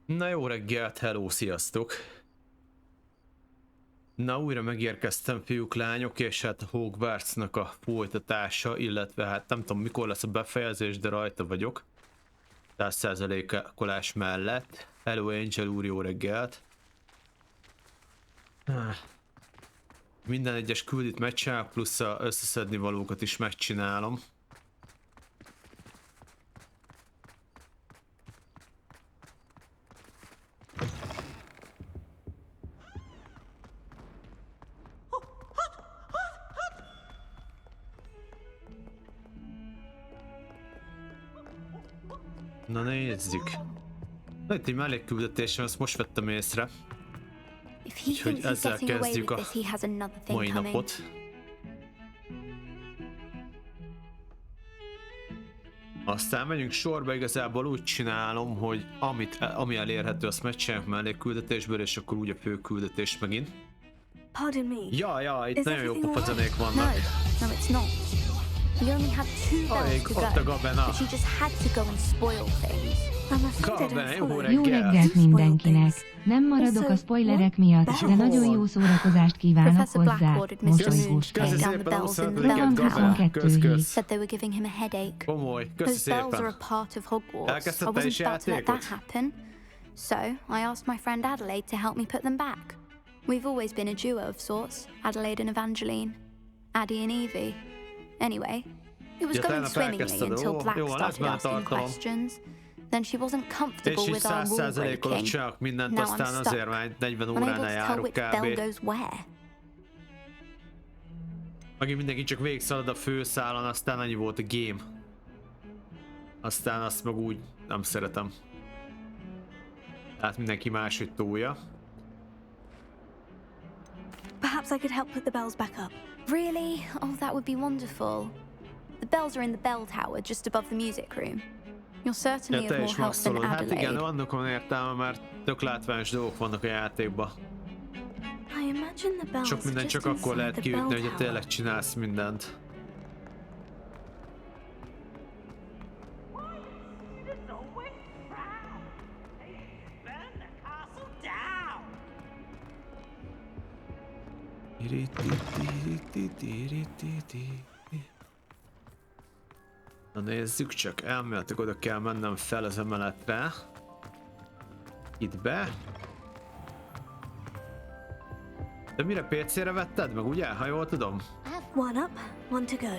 Na jó reggelt, hello, sziasztok! Na újra megérkeztem, fiúk, lányok, és hát Hogwartsnak a folytatása, illetve hát nem tudom mikor lesz a befejezés, de rajta vagyok. 100%-kolás mellett. Hello Angel úr, jó reggelt! Minden egyes küldit megcsinálok, plusz a összeszedni valókat is megcsinálom. Na nézzük. Itt egy mellékküldetésem, ezt most vettem észre. Úgyhogy ezzel kezdjük a mai napot. Aztán megyünk sorba, igazából úgy csinálom, hogy ami elérhető, azt megcsináljuk mellékküldetésből, és akkor úgy a fő küldetés megint. Ja, itt nagyon jó pofazenék vannak. We only had 2 bells to go, but she just had to go and spoil things. Jó reggelt mindenkinek! Nem maradok a spoilerek miatt, de nagyon jó szórakozást kívánok hozzá. Mosolygósság. Be van 22 hét. Said they were giving him a headache. Komoly, köszi Those bells are szépen. a part of Hogwarts. I Elkezdted is wasn't about to let that játékot? happen. So I asked my friend Adelaide to help me put them back. We've always been a duo of sorts, Adelaide and Evangeline, Addie and Evie. Anyway, it was going swimmingly until Black started asking questions. Then she wasn't comfortable És így with our rule 100%-ot breaking. csinálok mindent, Now I'm aztán stuck. azért már 40 Unable óránál to tell járok which bell kb. goes where. Megint mindenki csak végigszalad a főszálon, aztán annyi volt a game. Aztán azt meg úgy nem szeretem. Tehát mindenki máshogy tolja. Perhaps I could help put the bells back up. Really? Oh, that would be wonderful. The bells are in the bell tower just above the music room. You're certainly Ja, of te more is help than maxolod. Hát igen, Adelaide. annak van értelme, mert tök látványos dolgok vannak a játékban. I imagine the bells Sok are mindent just csak akkor inside lehet the kiütni, bell hogyha tower. tényleg csinálsz mindent. Na nézzük csak, elméletileg oda kell mennem fel az emeletre. Itt be. De mire PC-re vetted meg, ugye? Ha jól tudom. One up, one to go.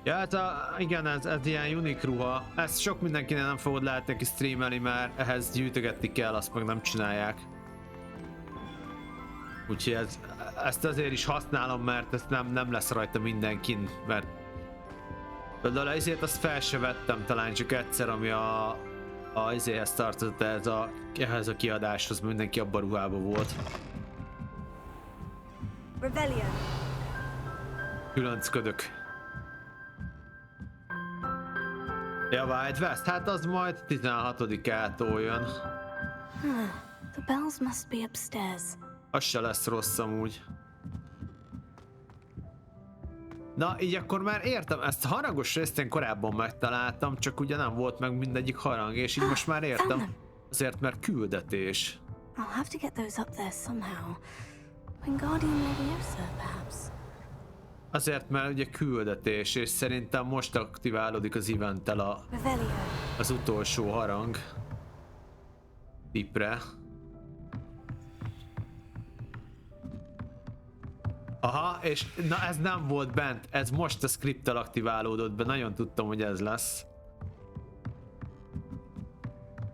Ja, hát igen, ez ilyen unique ruha. Ezt sok mindenkinek nem fogod látni, aki streamelni, mert ehhez gyűjtögetni kell, azt meg nem csinálják. Úgyhogy ezt azért is használom, mert ez nem lesz rajta mindenkin, mert például ezért azt fel se vettem talán csak egyszer, ami ezéhez tartozott ehhez a kiadáshoz, mindenki abban a ruhában volt. Rebellion. Különcködök. Ja, Wild West, hát az majd 16-ától jön. The bells must be upstairs. Az se lesz rossz amúgy. Na, így akkor már értem, ezt a harangos részt én korábban megtaláltam, csak ugye nem volt meg mindegyik harang, és így most már értem. Azért, mert küldetés. I'll have to get those up there somehow. Wingardium Leviosa, perhaps. Azért, mert ugye küldetés, és szerintem most aktiválódik az eventtel az utolsó harang. Tipre. Aha, és na ez nem volt bent, ez most a scripttel aktiválódott be, nagyon tudtam, hogy ez lesz.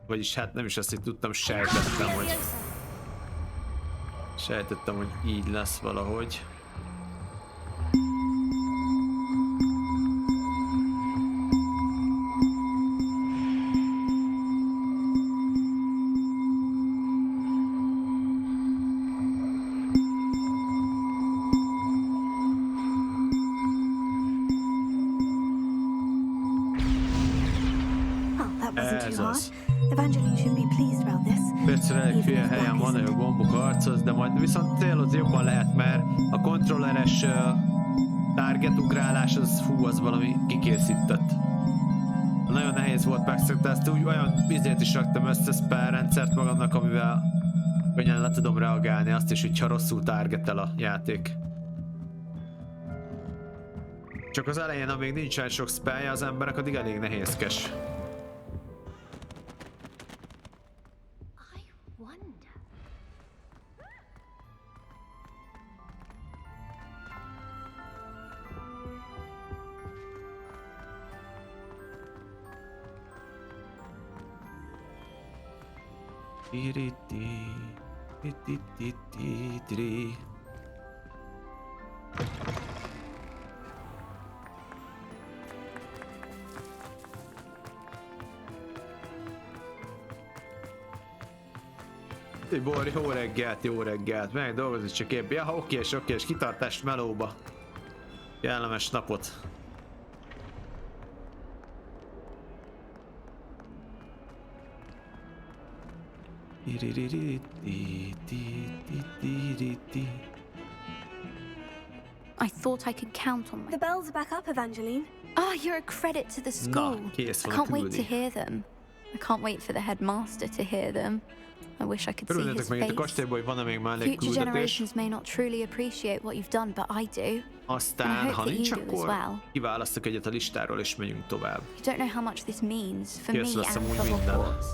Vagyis hát nem is azt, hogy tudtam, sejtettem, hogy így lesz valahogy. Ez az. Evangeline should be pleased about this. Percre elég fél helyen van, hogy a gombok harcoz, de majd viszont célozni jobban lehet, mert a kontrolleres target ugrálás az valami kikészített. Nagyon nehéz volt megszokni, ezt úgy olyan bizét is raktam össze, spell rendszert magamnak, amivel könnyen le tudom reagálni azt is, hogyha rosszul targetel a játék. Csak az elején, amíg nincsen sok spellje az emberek, addig elég nehézkes. Bor, jó reggelt, meg dolgozni csak épp. Ja, oké, és kitartást melóba. Kellemes napot. I thought I could count on my... The bells are back up, Evangeline. Oh, you're a credit to the school. I can't wait to hear them. I can't wait for the headmaster to hear them. I wish I could see his face. Future generations may not truly appreciate what you've done, but I do. Aztán, ha nincs, akkor kiválasztok egyet a listáról és megyünk tovább. You don't know how much this means for me and for Hogwarts.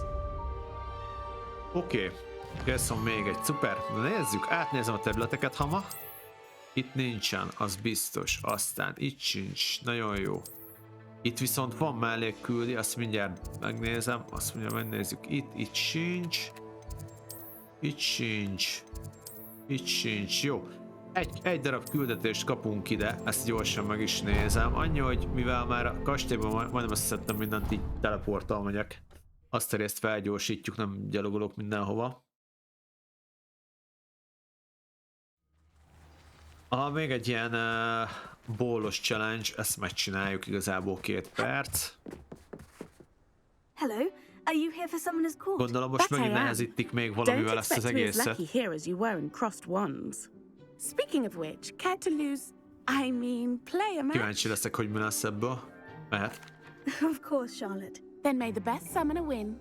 Oké, kész van még egy, szuper. Nézzük, átnézem a területeket, hama. Itt nincsen, az biztos. Aztán itt sincs, nagyon jó. Itt viszont van mellékküldi, azt mindjárt megnézem, azt mindjárt megnézzük. Itt sincs. Itt sincs. Itt sincs, jó. Egy darab küldetést kapunk ide, ezt gyorsan meg is nézem. Annyi, hogy mivel már a kastélyban majdnem összeszedtem mindent, így teleporttal megyek. Azt a részt felgyorsítjuk, nem gyalogolok mindenhova. Még egy ilyen bólos challenge, ezt megcsináljuk igazából 2 perc. Hello, are you here for someone who's called? Gondolom most megint nehezítik még valamivel ezt az egészet. Speaking of which, care to lose, I mean, play a match? Kíváncsi leszek, hogy mi lesz ebből. Mehet. Of course, Charlotte. Then may the best summoner win.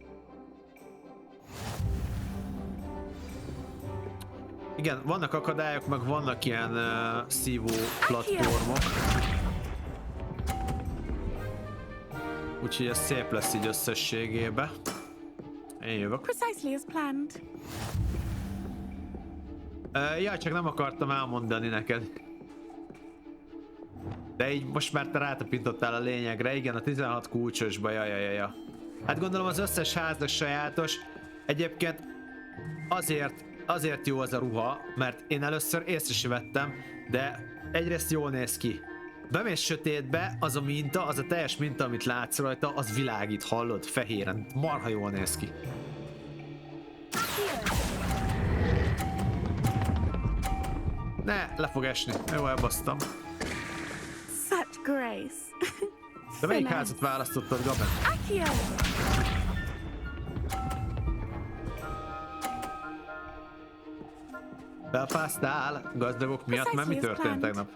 Igen, vannak akadályok, meg vannak ilyen szívó platformok. Úgyhogy ez szép lesz így összességében. Én jövök. Precisely as planned. Ja, csak nem akartam elmondani neked. De így most már te rátapintottál a lényegre. Igen, a 16 kulcsosba, ja. Hát gondolom az összes házas sajátos. Egyébként azért jó az a ruha, mert én először észre sem vettem, de egyrészt jól néz ki. Bemész sötétbe, az a minta, az a teljes minta, amit látsz rajta, az világít, hallod, fehéren. Marha jól néz ki. Ne, le fog esni. Jó, elbasztam. Such grace. De melyik házat választottad, Gaben? Belfáztál gazdagok miatt, mert mi történt tegnap?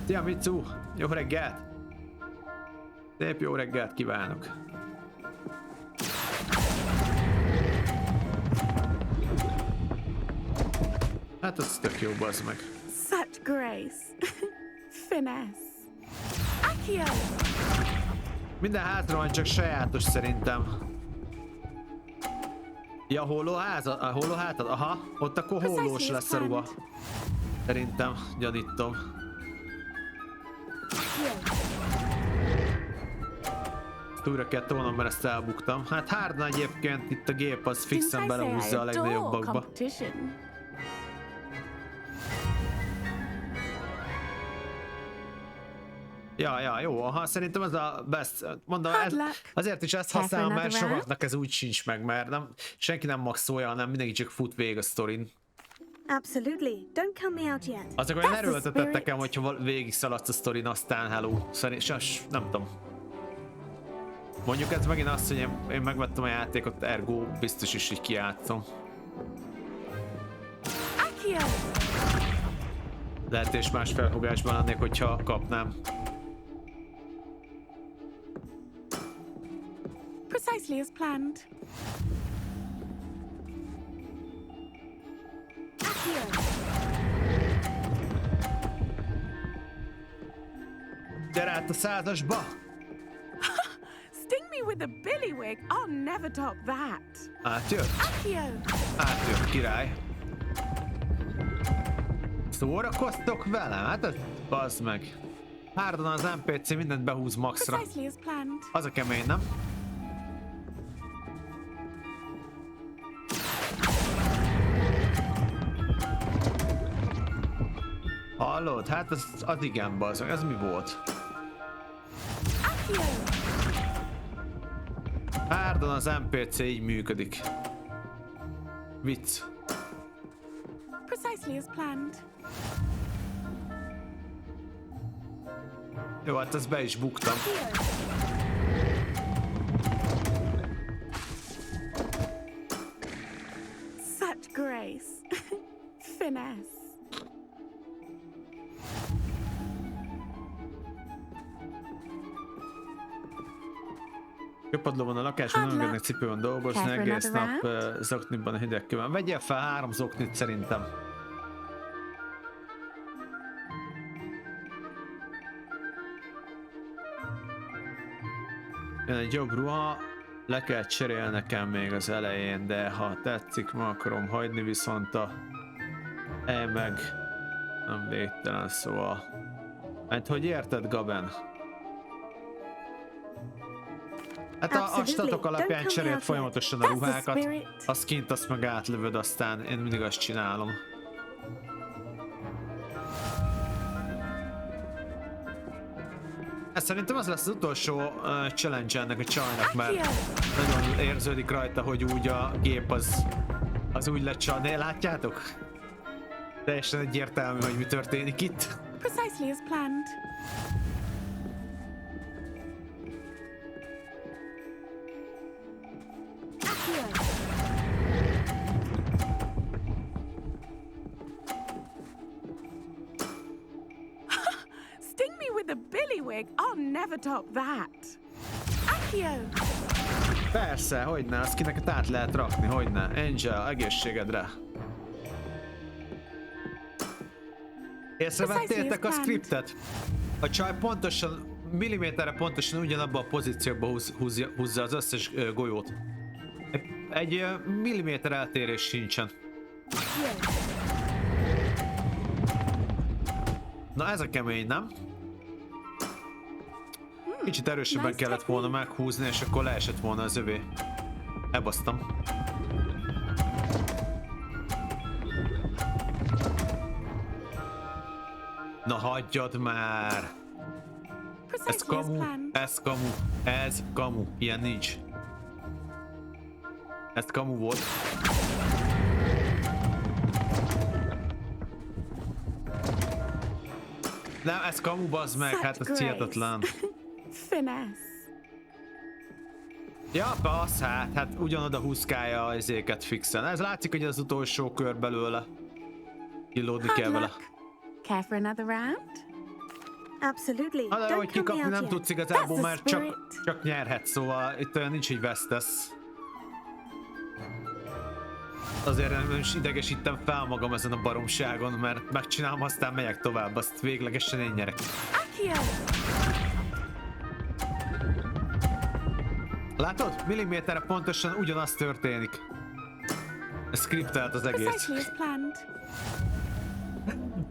Szia, Micu! Jó reggelt! Szép jó reggelt kívánok! Hát az tök jó, bazd meg. Such grace. Finesse. Accio! Minden házra van, csak sajátos szerintem. Ja, hólóhátad? Aha, ott akkor hólós lesz a ruha. Szerintem, gyanítom. Ezt újra kell tolnom, mert ezt elbuktam. Hát hárna egyébként itt a gép az fixen belehúzza a legnagyobbakba. Ja, jó, aha, szerintem ez a best. Mondom, azért is ezt használom, mert sokaknak ez úgy sincs meg, mert senki nem maxolja, hanem mindenki csak fut végig a sztorin. Absolutely. Don't count me out yet. Azok olyan erőltetett nekem, hogyha végig szaladsz a sztorin, aztán hello. Nem tudom. Mondjuk ez megint azt, hogy én megvettem a játékot, ergo biztos is így kijátszom. Lehet és más felfogásban lennék, hogyha kapnám. Precisely as planned. Gyere át a 100-asba! Sting me with a billywig. I'll never top that. Átjött? Átjött, király. Szórakoztok velem? Hát ez bazd meg. Pardon, az NPC mindent behúz maxra. Precisely as planned. Az a kemény, nem? Hallod? Hát az igen, bazd meg. Ez mi volt? Pardon, az NPC így működik. Vicc. Precisely as planned. Jó, hát ezt be is buktam. Such grace. Finesse. Köpadló van a lakásban, nem engednek cipőben dolgozni, egész nap zokniban a hidegkőben. Vegyél fel 3 zoknit szerintem. Jön egy jobb ruha, le kell cserélni nekem még az elején, de ha tetszik, ma akarom hagyni, viszont a meg nem végtelen, szóval. Hát hogy érted, Gaben? Hát a statok alapján cserélt folyamatosan a ruhákat, a skint azt meg átlövöd, aztán én mindig azt csinálom. Ez szerintem az lesz az utolsó challenge ennek a csajnak, mert nagyon érződik rajta, hogy úgy a gép az úgy lecsal. De látjátok? Teljesen egyértelmű, hogy mi történik itt. Precisely as planned. Sting me with a billywig. I'll never top that. Accio. Persze, hogyne, azt kineket át lehet rakni, hogyne. Angel, egészségedre. Észrevettétek a scriptet? A csaj pontosan, milliméterre pontosan ugyanabban a pozícióban húzza az összes golyót. Egy milliméter eltérés sincsen. Na ez a kemény, nem? Kicsit erősebben kellett volna meghúzni, és akkor leesett volna az övé. Elbasztam. Na hagyjad már! Ez kamu, ez kamu, ez kamu. Ilyen nincs. Ez kamu volt. Nem, ez kamu, bazd meg, hát ez hihetetlen. Finesse. Ja, bassz, hát ugyanoda húzkálja az éket fixen. Ez látszik, hogy az utolsó kör belőle. Kilódni kell vele. Care for another round? Absolutely. Hát, hogy kikapni nem tudsz igazából, mert csak nyerhetsz, szóval itt olyan nincs, hogy vesztesz. Azért nem is idegesítem fel magam ezen a baromságon, mert megcsinálom, aztán megyek tovább, azt véglegesen én nyerek. Látod? Milliméterre pontosan ugyanaz történik. Skriptelt az egész.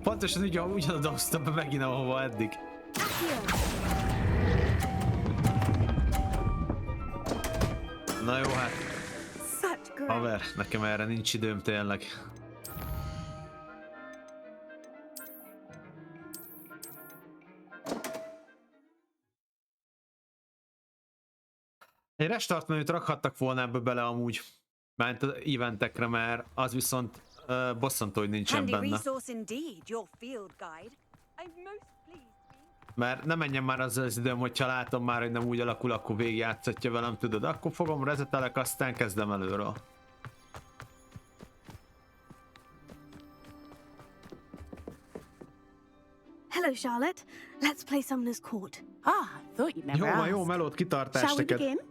Pontosan ugyanoda hoztam be megint, ahova eddig. Na jó, hát. Haver, nekem erre nincs időm tényleg. Egy restart menüt rakhattak volna ebbe bele amúgy. Mert az eventekre, mert az viszont bosszantó, hogy nincsen benne. Mert nem menjen már az időm, hogyha látom már, hogy nem úgy alakul, akkor végigjátszatja velem, tudod. Akkor fogom, rezetelek, aztán kezdem előről. Hello, Charlotte. Let's play Summoner's Court. Thought you'd never ask. Jó melót, kitartást neked.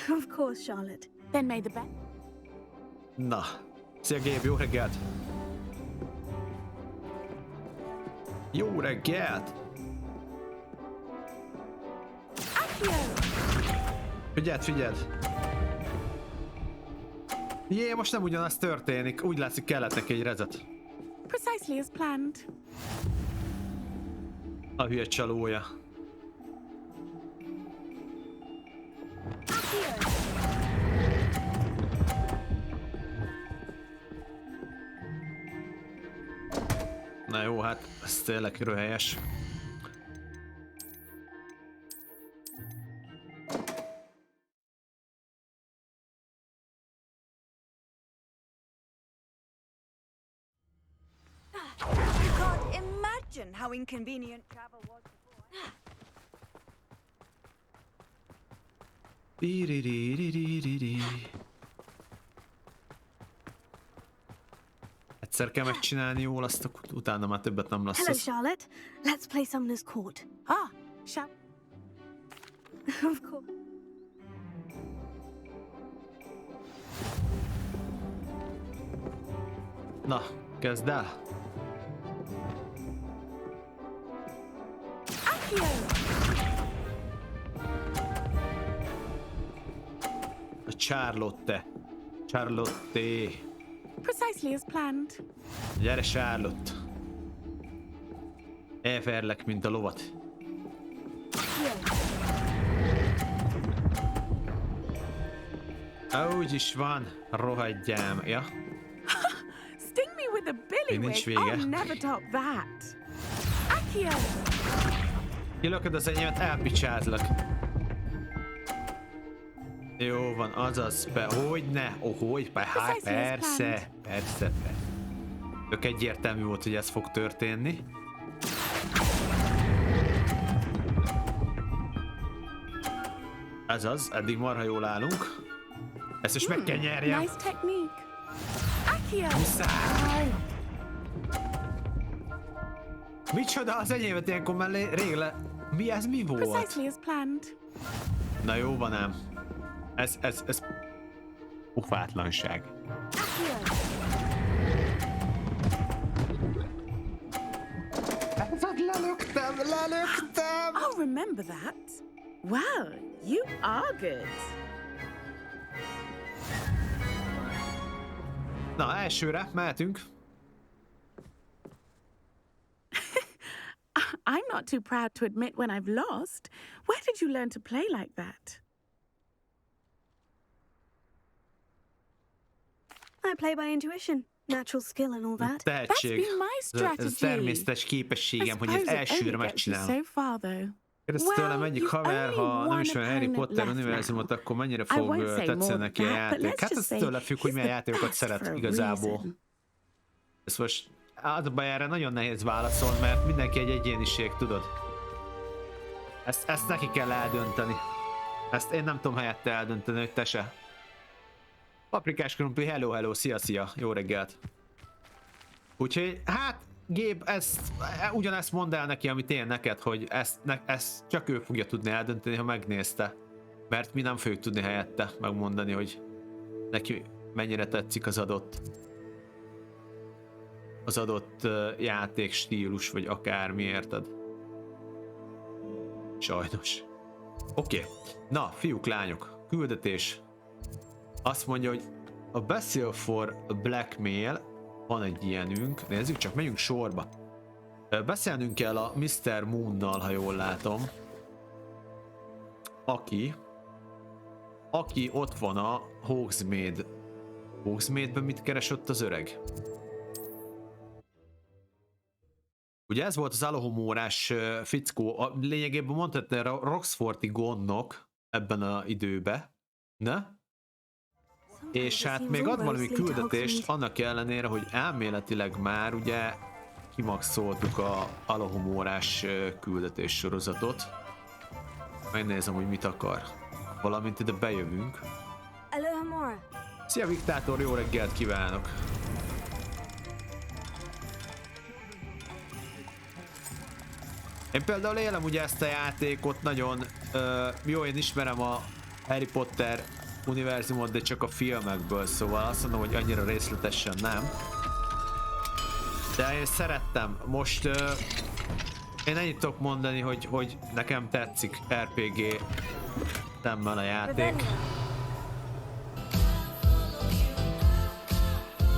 Of course, Charlotte. Then may the best. Na, szia Gabe, jó reggelt! Jó reggelt! Figyeld! Jé, most nem ugyanaz történik. Úgy látszik, kellett neki egy rezet. Precisely as planned. A hülye csalója. Na jó, hát ez tényleg röhelyes. How inconvenient travel was before. Egyszer kell megcsinálni jól, azt utána már többet nem lesz. Hello, Charlotte. Let's play Summoner's Court. Ah, shall... Of course. Na, kezd el! A Charlotte. Precisely as planned. Gyere, Charlotte. Elverlek, mint a lovat. Úgy is van, rohadjám, ja? Sting me with a billywig. I'll never top that. Accio. Kilököd az enyémet, elpicsázlak. Jó van, azaz, hogyne, hát persze. Tök egyértelmű volt, hogy ez fog történni. Ez az, eddig marha jól állunk. Ezt is meg kell nyerjem. Nice technique. Accio. Muszáj! Micsoda, az enyémet ilyenkor már rég le... Mi volt? Precisely as planned. Na jó van ám. Ez... Ufátlanság. Lelöktem! I'll remember that. Well, you are good. Na, elsőre mehetünk. I'm not too proud to admit when I've lost. Where did you learn to play like that? I play by intuition, natural skill and all that. That's been my strategy. Ez természetes képességem, hogy az elsőre megcsinálom. Kérdezz tőlem, mennyi haver, ha nem ismer Harry Potter univerzumot, akkor mennyire fog tetszeni neki a játék? Hát ez tőle függ, hogy milyen játékokat szeret igazából. Ez most az a baj, erre nagyon nehéz válaszolni, mert mindenki egy egyéniség, tudod. Ezt neki kell eldönteni. Ezt én nem tudom helyette eldönteni, hogy te se. Paprikás krumpli, hello, szia, jó reggelt. Úgyhogy, hát, Gabe, ugyanezt mondd el neki, amit én neked, hogy ezt csak ő fogja tudni eldönteni, ha megnézte. Mert mi nem fogjuk tudni helyette megmondani, hogy neki mennyire tetszik az adott játékstílus, vagy akármi, érted? Sajnos. Oké. Na, fiúk, lányok, küldetés. Azt mondja, hogy a beszél for blackmail, van egy ilyenünk, nézzük csak, megyünk sorba. Beszélnünk kell a Mr. Moonnal, ha jól látom. Aki ott van a Hogsmeade. Hogsmeade-ben mit keres ott az öreg? Ugye ez volt az alohomórás fickó, lényegében mondhatni a Roxforti gondnok ebben az időben. Ne? És hát még ad valami küldetést, annak ellenére, hogy elméletileg már ugye kimaxoltuk a alohomórás küldetés sorozatot. Megnézem, hogy mit akar. Valamint ide bejövünk. Szia Viktátor, jó reggelt kívánok! Én például élem ugye ezt a játékot nagyon... jó, én ismerem a Harry Potter univerzumot, de csak a filmekből, szóval azt mondom, hogy annyira részletesen nem. De én szerettem. Most én ennyit tudok mondani, hogy nekem tetszik RPG szemmel a játék.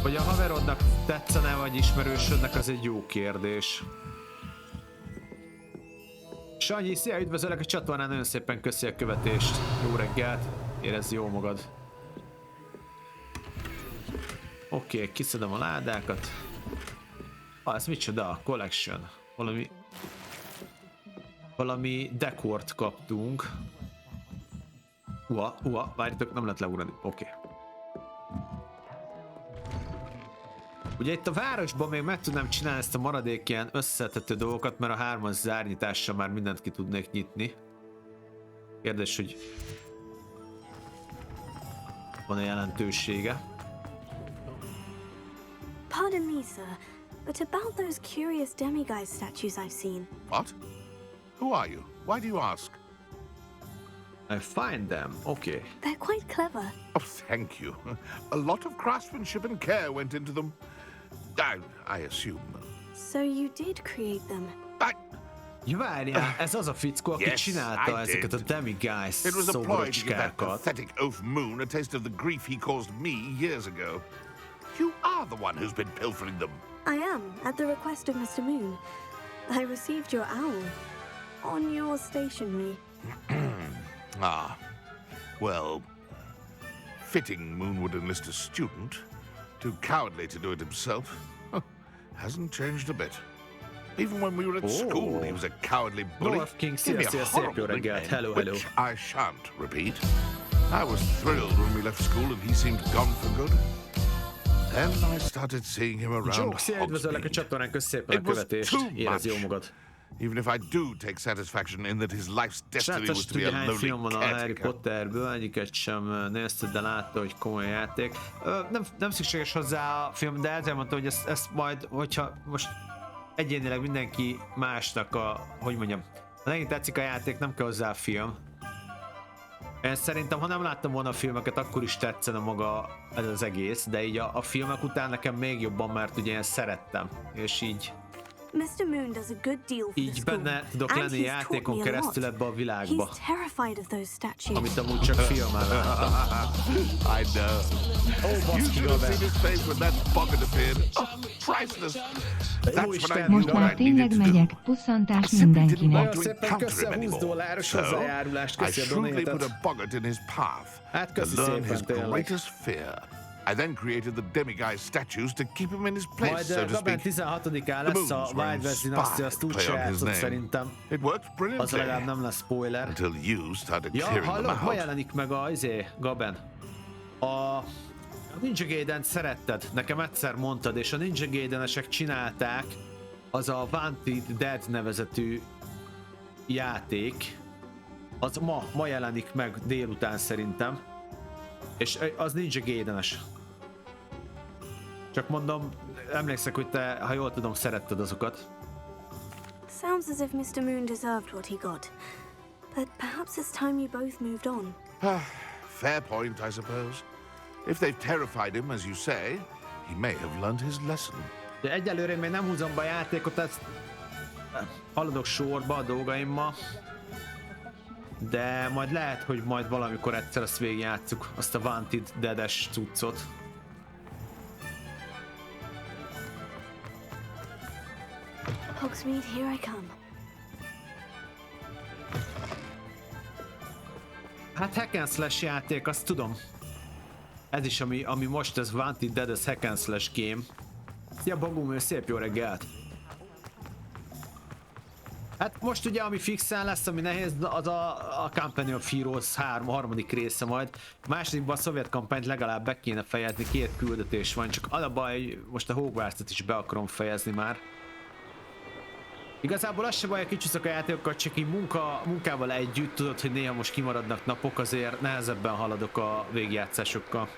Hogy a haverodnak tetszene, vagy ismerősödnek, az egy jó kérdés. Sanyi, szia, üdvözöllek a csatornán, nagyon szépen köszi a követést. Jó reggelt, érezd jó magad. Oké, kiszedem a ládákat. Ez micsoda? Collection. Valami dekort kaptunk. Várjátok, nem lehet leugrani. Oké. Ugye itt a városban még meg tudnám csinálni ezt a maradék ilyen összetető dolgokat, mert a 3-as zárnyitással már mindent ki tudnék nyitni. Kérdés, hogy van-e jelentősége? Pardon me, sir, but about those curious demiguise statues I've seen. What? Who are you? Why do you ask? I find them. Okay. They're quite clever. Oh, thank you. A lot of craftsmanship and care went into them. I assume. So you did create them? Ja, várjál, ez az a fickó, aki csinálta ezeket a demiguise szobrocskát. Pathetic oaf moon a taste of the grief he caused me years ago. You are the one who's been pilfering them. I am, at the request of Mr. Moon. I received your owl on your stationery. Well, fitting Moon would enlist a student. Too cowardly to do it himself. Hasn't changed a bit. Even when we were at school, he was a cowardly bully. Gave me a horrible nickname, which I shan't repeat. I was thrilled when we left school and he seemed gone for good. Then I started seeing him around Hogsmeade. It was too much. Even if I do take satisfaction in that his life's destiny was to be a lonely film van a Harry caretaker. Potterből, egyiket sem nézted, de látta, hogy komoly játék. Nem szükséges hozzá a film, de elmondta, hogy ezt majd, hogyha most egyénileg mindenki másnak hogy mondjam, ha nekik tetszik a játék, nem kell hozzá a film. Én szerintem, ha nem láttam volna a filmeket, akkor is tetszene maga ez az egész, de így a filmek után nekem még jobban, mert ugye én szerettem, és így Mr. Moon does a good deal for the school, benne tudok lenni játékon keresztül ebbe a világba, He's terrified of those statues. amit amúgy csak filmen láttam. I know. You should have seen his face when that bucket appeared. Oh, priceless. That's when I knew Most what már I tényleg needed to do. megyek, pusszantás I simply didn't mindenkinek. want to encounter him anymore. So, I shrewdly put a bucket in his path to learn his greatest fear. I then created the demiguise statues to keep him in his place, so to Majd speak. 16-án lesz a Wildwest Dynasty, azt úgy se játszott szerintem. It worked Az brilliantly legalább nem lesz spoiler. until you started Ja, clearing them hallod, ma out. jelenik meg a Gaben. A Ninja Gaiden-t szeretted, nekem egyszer mondtad, és a Ninja Gaiden-esek csinálták az a Wanted Dead nevezetű játék. Az ma jelenik meg délután szerintem. És az Ninja Gaiden-es. Csak mondom, emlékszek, hogy te, ha jól tudom, szeretted azokat. Sounds as if Mr. Moon deserved what he got. But perhaps it's time you both moved on. Fair point, I suppose. If they've terrified him, as you say, he may have learned his lesson. De egyelőre én még nem húzom be a játékot, ezt haladok sorba a dolgaimmal. De majd lehet, hogy majd valamikor egyszer azt végigjátszuk, azt a Wanted Dead-es cuccot. Hogsmeade, here I come. Hát hack and slash játék, azt tudom. Ez is, ami most ez Wanted Dead, ez hack and slash game. Szia Bagumő, szép jó reggelt! Hát most ugye ami fixen lesz, ami nehéz, az a Company of Heroes 3. része majd. Másodikban a szovjet kampányt legalább be kéne fejezni, 2 küldetés van, csak az a baj, most a Hogwarts-ot is be akarom fejezni már. Igazából az se baj, hogy kicsúszok a játékokat, csak így munkával együtt, tudod, hogy néha most kimaradnak napok, azért nehezebben haladok a végigjátszásokkal.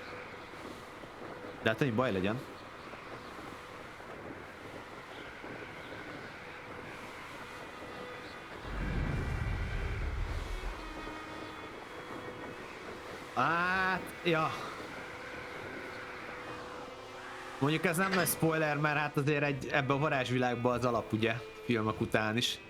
De hát ennyi baj legyen. Hát, ja. Mondjuk ez nem lesz spoiler, mert hát azért ebben a varázsvilágban az alap, ugye? Filmek után is.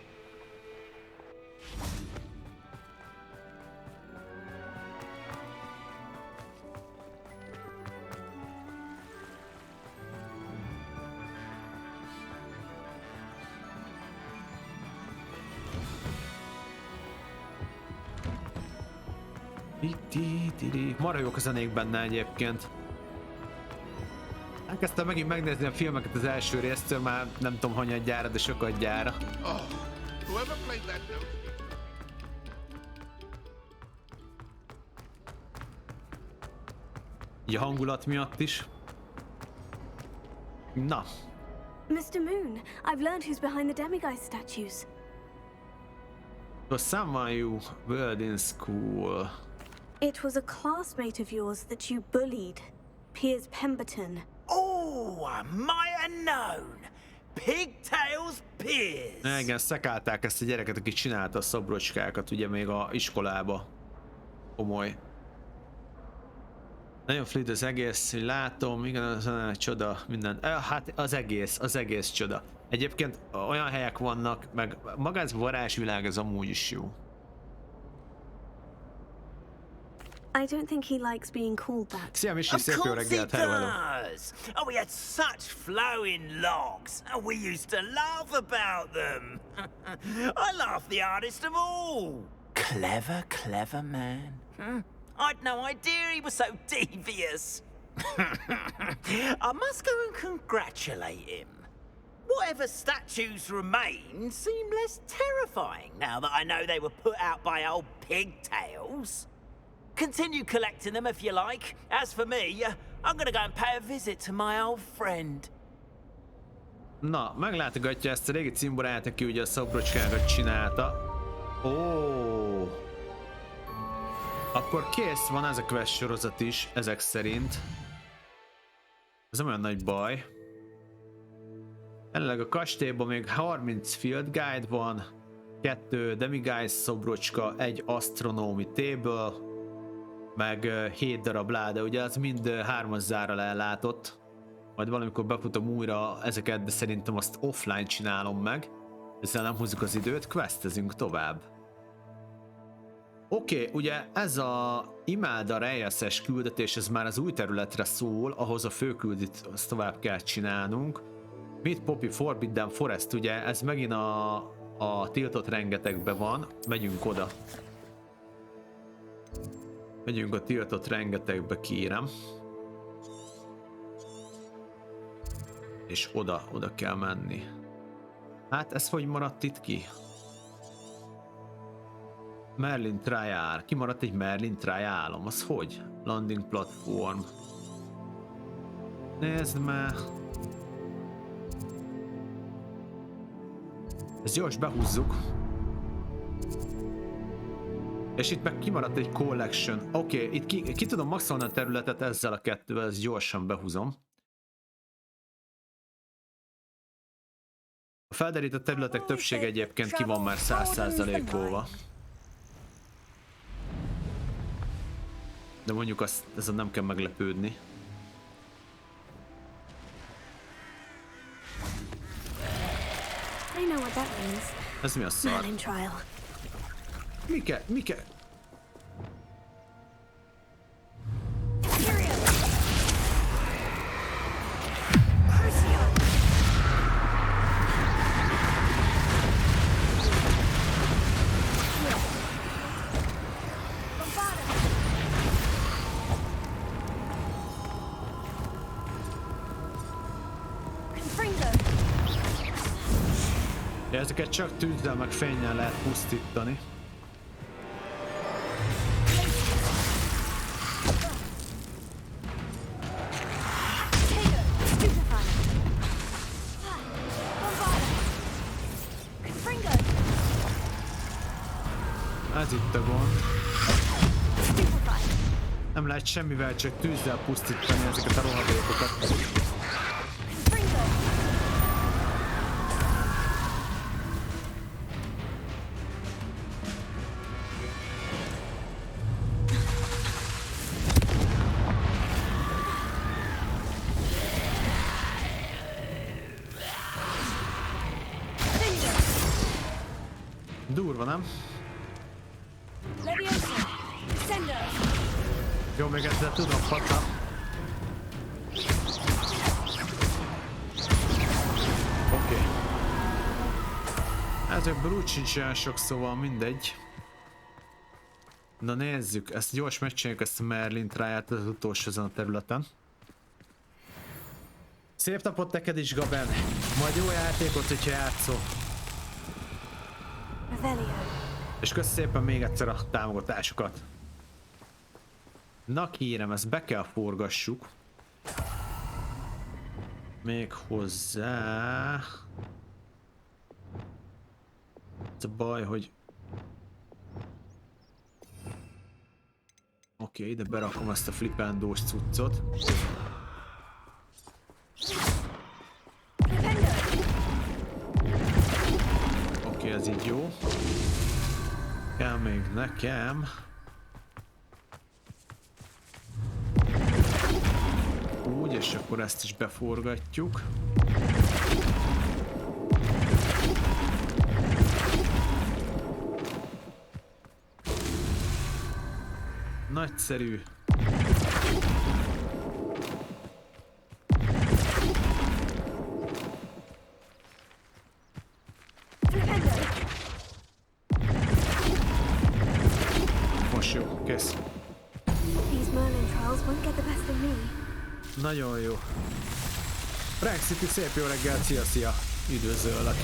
Marha jók a zenék benne egyébként. Elkezdtem megint megnézni a filmeket az első résztől, már nem tudom hanyadjára, de sokadjára. Így a hangulat miatt is. Na. Mr. Moon, I've learned who's behind the demiguise statues. So someone you were in school. It was a classmate of yours that you bullied, Piers Pemberton. Oh, I might have known. Pigtails Piers. Igen, szekálták ezt a gyereket, aki csinálta a szobrocskákat, ugye még a iskolába. Komoly. Nagyon fluid az egész, látom, igen, az a csoda, minden. Hát az egész csoda. Egyébként olyan helyek vannak, meg maga ez a varázsvilág, ez amúgy is jó. I don't think he likes being called that. Szia Misi, szép jó reggelt, hello, hello. Oh, we had such flowing locks. Oh, we used to laugh about them. I laughed the hardest of all. Clever man. I'd no idea he was so devious. I must go and congratulate him. Whatever statues remain seem less terrifying now that I know they were put out by old pigtails. Continue collecting them if you like. As for me, I'm gonna go and pay a visit to my old friend. Na, meglátogatja ezt a régi cimborát, aki ugye a szobrocskákat csinálta. Ó. Akkor kész, van ez a quest sorozat is, ezek szerint. Ez nem olyan nagy baj. Jelenleg a kastélyban még 30 field guide van, 2 demiguise szobrocska, 1 astronomy table, meg 7 darab láda, ugye az mind 3-as zárral ellátott. Majd valamikor befutom újra ezeket, de szerintem azt offline csinálom meg. Ezzel nem húzzuk az időt, questezünk tovább. Oké, ugye ez a Imelda Reyes-es küldetés, ez már az új területre szól, ahhoz a főküldit azt tovább kell csinálnunk. Meet Poppy Forbidden Forest, ugye ez megint a tiltott rengetegben van, megyünk oda. Megyünk a tiltott rengetegbe, kérem. És oda kell menni. Hát ez hogy maradt itt ki? Merlin Trial. Kimaradt egy Merlin Trialom. Az hogy? Landing platform. Nézd már. Ezt gyors behúzzuk. És itt meg kimaradt egy collection. Oké, itt ki tudom maxolni a területet ezzel a kettővel, ezt gyorsan behúzom. A felderített területek többsége egyébként ki van már 100%-olva. De mondjuk ezen nem kell meglepődni. I know what that means. Ez mi a szar? Merlin trial. Mike? Ezeket csak tűzzel meg fénnyel lehet pusztítani. Ez itt a gond. Nem lehet semmivel csak tűzzel pusztítani ezeket a rohadékokat. Durva, nem? Jó, még ezzel tudom hatna. Oké. Ezekből úgy sincs olyan sok, szóval mindegy. Na nézzük, ezt gyors megcsináljuk, ezt a Merlin tráját az utolsó ezen a területen. Szép napot neked is, Gaben! Majd jó játékot, hogyha játszol. És kösz szépen még egyszer a támogatásokat. Na kérem, ezt be kell forgassuk. Még hozzá... Ez a baj, hogy... Oké, ide berakom ezt a flipendós cuccot. Oké, ez így jó. Kell még nekem. Úgy, és akkor ezt is beforgatjuk. Nagyszerű. Most jó, kész. Nagyon jó. Rank City, szép jó reggel, szia! Üdvözöllek.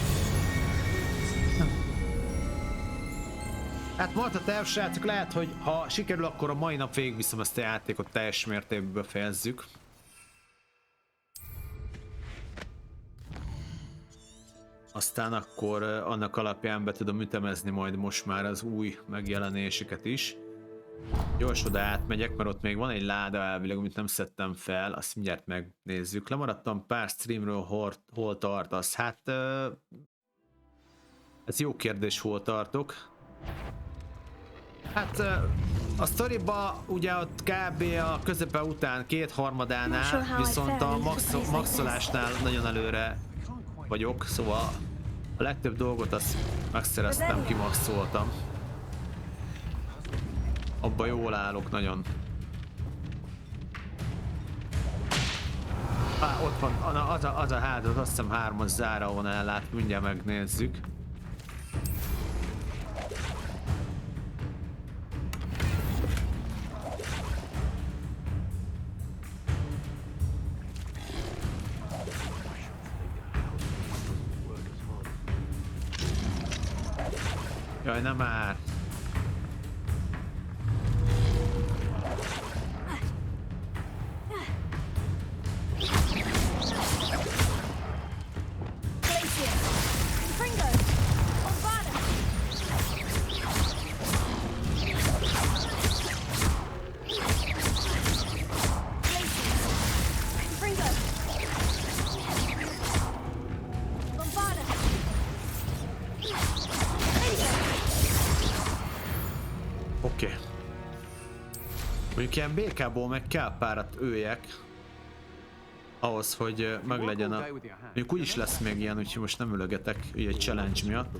Hát mondta te, srácok, lehet, hogy ha sikerül, akkor a mai nap végigviszem ezt a játékot, teljes mértékben befejezzük. Aztán akkor annak alapján be tudom ütemezni majd most már az új megjelenéseket is. Gyors oda átmegyek, mert ott még van egy láda elvileg, amit nem szedtem fel, azt mindjárt megnézzük. Lemaradtam pár streamről, hol tartasz? Hát... ez jó kérdés, hol tartok. Hát a sztoriba ugye ott kb. A közepe után kétharmadánál, viszont a maxolásnál nagyon előre vagyok, szóval a legtöbb dolgot azt megszereztem, kimaxoltam. Abba jól állok nagyon. Ott van, az a házat, azt hiszem 3-as záraon ellát, mindjárt megnézzük. Jaj, nem már! Oké. Mondjuk ilyen BK-ból meg kell párat öljek ahhoz, hogy meglegyen a... Mondjuk úgyis lesz még ilyen, úgyhogy most nem ülögetek egy challenge miatt.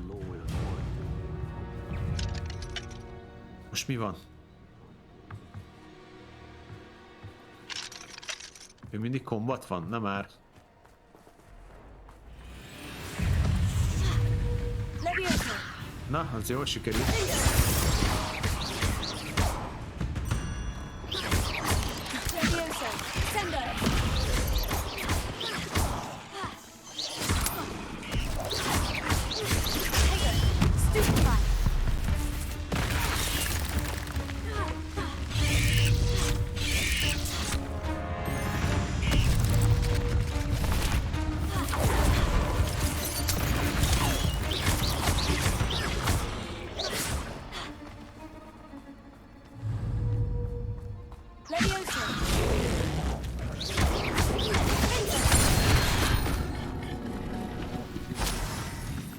Most mi van? Még mindig kombat van? Nem már. Na, az jól sikerült.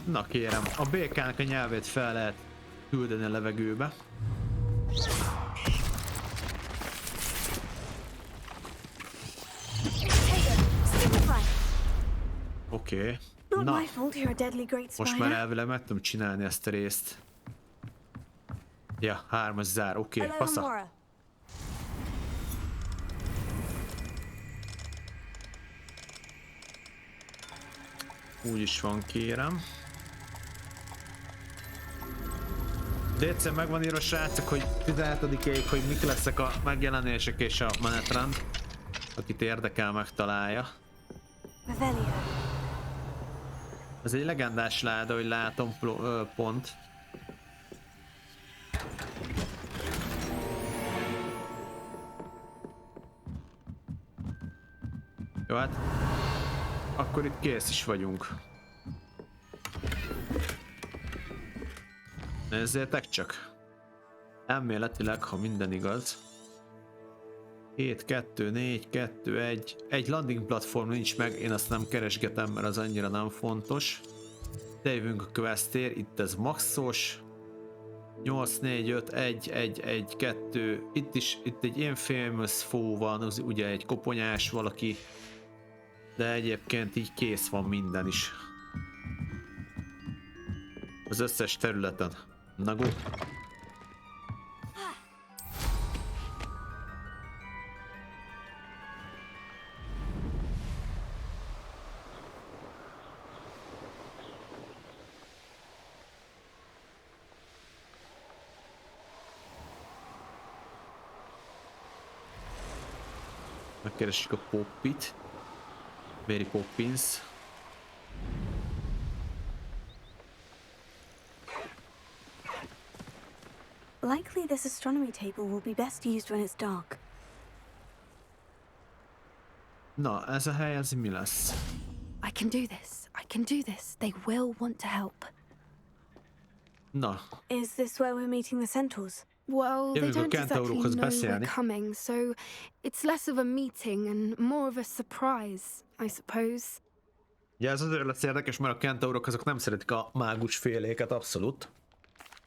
Na kérem, a békának a nyelvét fel lehet küldeni a levegőbe. Oké. Not Na, my fault you're a deadly great most már spider. elvileg meg tudom csinálni ezt a részt. Ja, 3-as zár, oké, Hello, fasza. Mora. Úgy is van, kérem. De egyszer meg van írva, srácok, hogy 17-ig, hogy mik lesznek a megjelenések és a menetrend. Akit érdekel, megtalálja. Revelio. Ez egy legendás láda, hogy látom pont. Jó, hát akkor itt kész is vagyunk. Nézzétek csak. Elméletileg, ha minden igaz. 7, 2, 4, 2, 1. Egy landing platform nincs meg, én azt nem keresgetem, mert az annyira nem fontos. De jövünk a Kövess tér, itt ez maxos. 8, 4, 5, 1, 1, 1, 2. Itt egy infamous Floe van, az ugye egy koponyás valaki. De egyébként így kész van minden is. Az összes területen. Na go! Megkeressük a Poppit. Mary Poppins. Likely this astronomy table will be best used when it's dark. Na, ez a hely, ez mi lesz? I can do this. I can do this. They will want to help. Na, Is this where we're meeting the centaurs? Well, they Jövünk a don't exactly kentaurokhoz know beszélni. we're coming, so it's less of a meeting and more of a surprise, I suppose. ugye ez azért lesz érdekes, mert a kentaurok azok nem szeretik a mágus féléket, abszolút.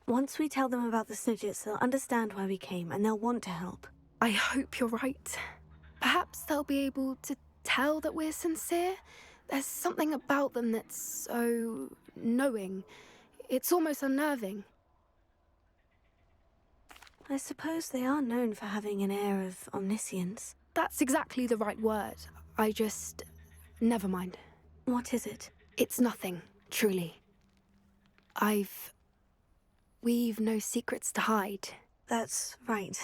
Once we tell them about the Snidgets, they'll understand why we came and they'll want to help. I hope you're right. Perhaps they'll be able to tell that we're sincere. There's something about them that's so knowing. It's almost unnerving. I suppose they are known for having an air of omniscience. That's exactly the right word. I just... Never mind. What is it? It's nothing, truly. We've no secrets to hide. That's right.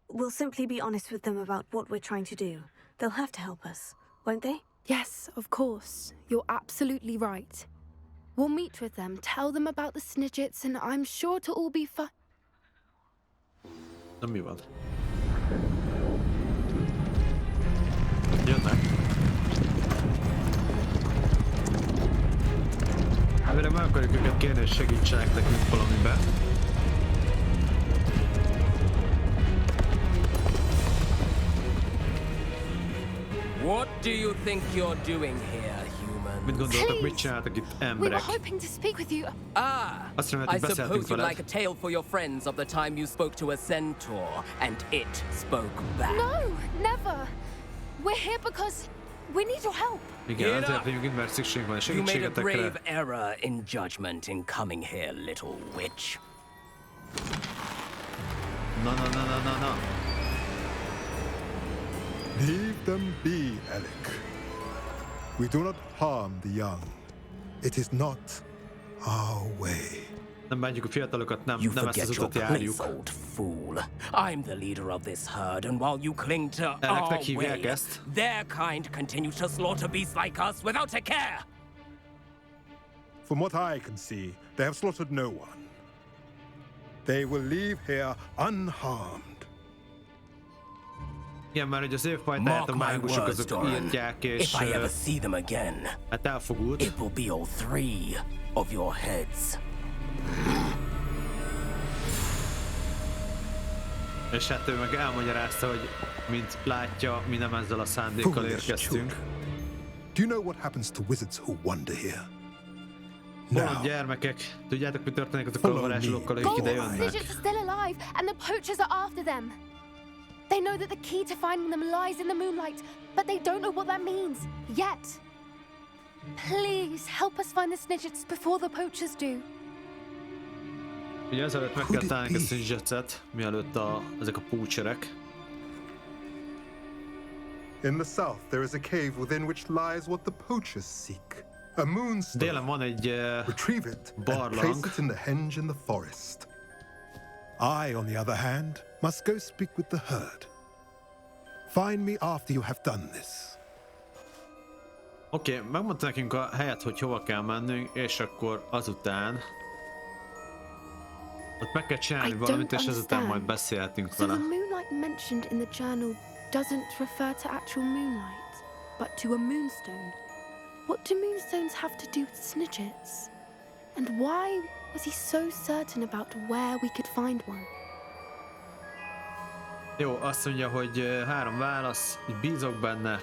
We'll simply be honest with them about what we're trying to do. They'll have to help us, won't they? Yes, of course. You're absolutely right. We'll meet with them, tell them about the Snidgets, and I'm sure to all be fine. Na mi van? Jönnek. Elvileg meg akarjuk őket kérni, hogy segítsenek nekünk valamiben. What do you think you're doing here, human? Mit gondoltak, mit csináltak itt We were emberek? hoping to speak with you. Azt remélem, I hogy beszéltünk suppose you'd veled. like a tale for your friends of the time you spoke to a centaur, and it spoke back. No, never. We're here because we need your help. Igen, Get azért up. vagyunk itt, mert szükség van a You made a grave segítségetekre. error in judgment in coming here, little witch. Na. Leave them be, Alec. We do not harm the young. It is not our way. Nem bántjuk a fiatalokat, nem You ezt az forget your utat járjuk. place, old fool. I'm the leader of this herd, and while you cling to our Eleknek hívják way, ezt. their kind continue to slaughter beasts like us without a care. From what I can see, they have slaughtered no one. They will leave here unharmed. Igen, már hogy az évfajtáját a Mark my mágusok words, azok Doran. írtják, és If I ever see them again, hát elfogult. it will be all 3 of your heads. És hát ő meg elmagyarázta, hogy mint látja, mi nem ezzel a szándékkal Foolish érkeztünk. children. Do you know what happens to wizards who wander here? Bolond gyermekek, tudjátok, mi történik azokkal a varázslókkal, akik ide Gold jönnek? Snidgets are still alive, and the poachers are after them. They know that the key to finding them lies in the moonlight, but they don't know what that means yet. Please help us find the snidgets before the poachers do. Ugye ezelőtt meg kell találni a snidgetset, mielőtt ezek a poacherek. In the south, there is a cave within which lies what the poachers seek. A moonstone. Délen van egy Retrieve it and barlang. place it in the henge in the forest. I, on the other hand, must go speak with the herd. Find me after you have done this. Oké, megmondta nekünk a helyet, hogy hova kell mennünk, és akkor azután ott meg kell csinálni valamit, és azután majd beszélhetünk So vele. the moonlight mentioned in the journal doesn't refer to actual moonlight, but to a moonstone. What do moonstones have to do with snidgets? And why was he so certain about where we could find one? Jó, azt mondja, hogy 3 válasz, bízok benne.